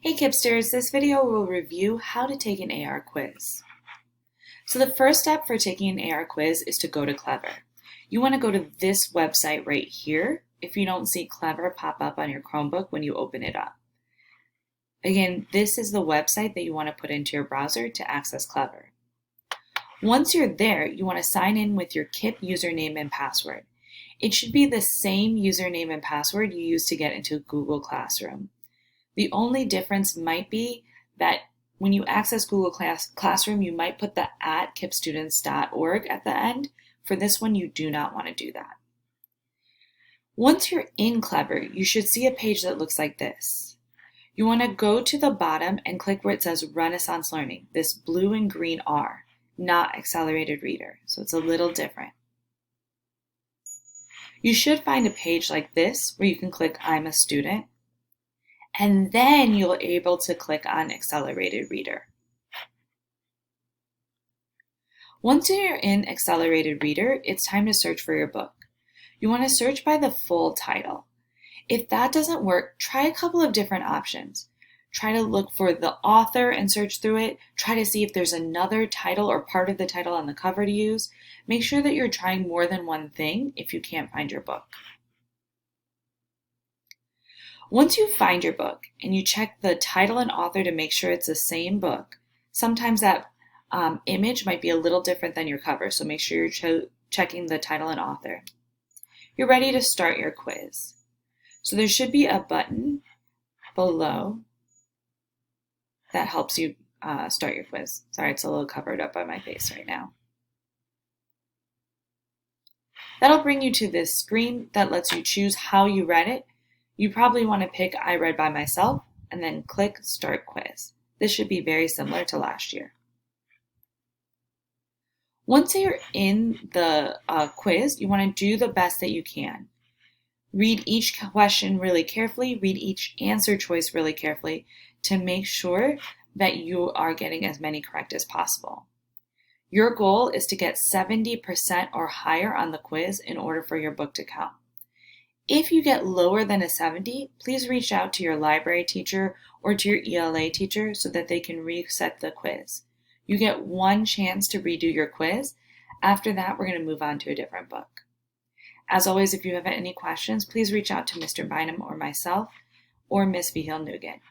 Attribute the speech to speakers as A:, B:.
A: Hey Kipsters, this video will review how to take an AR quiz. So the first step for taking an AR quiz is to go to Clever. You want to go to this website right here if you don't see Clever pop up on your Chromebook when you open it up. Again, this is the website that you want to put into your browser to access Clever. Once you're there, you want to sign in with your KIPP username and password. It should be the same username and password you use to get into Google Classroom. The only difference might be that when you access Google Classroom, you might put the @kippstudents.org at the end. For this one, you do not want to do that. Once you're in Clever, you should see a page that looks like this. You want to go to the bottom and click where it says Renaissance Learning, this blue and green R, not Accelerated Reader, so it's a little different. You should find a page like this where you can click I'm a student, and then you'll be able to click on Accelerated Reader. Once you're in Accelerated Reader, it's time to search for your book. You want to search by the full title. If that doesn't work, try a couple of different options. Try to look for the author and search through it. Try to see if there's another title or part of the title on the cover to use. Make sure that you're trying more than one thing if you can't find your book. Once you find your book and you check the title and author to make sure it's the same book, sometimes that image might be a little different than your cover, so make sure you're checking the title and author. You're ready to start your quiz. So there should be a button below that helps you start your quiz. Sorry, it's a little covered up by my face right now. That'll bring you to this screen that lets you choose how you read it. You probably want to pick I read by myself and then click Start Quiz. This should be very similar to last year. Once you're in the quiz, you want to do the best that you can. Read each question really carefully, read each answer choice really carefully to make sure that you are getting as many correct as possible. Your goal is to get 70% or higher on the quiz in order for your book to count. If you get lower than a 70, please reach out to your library teacher or to your ELA teacher so that they can reset the quiz. You get one chance to redo your quiz. After that, we're going to move on to a different book. As always, if you have any questions, please reach out to Mr. Bynum or myself or Ms. Vigil-Nugent.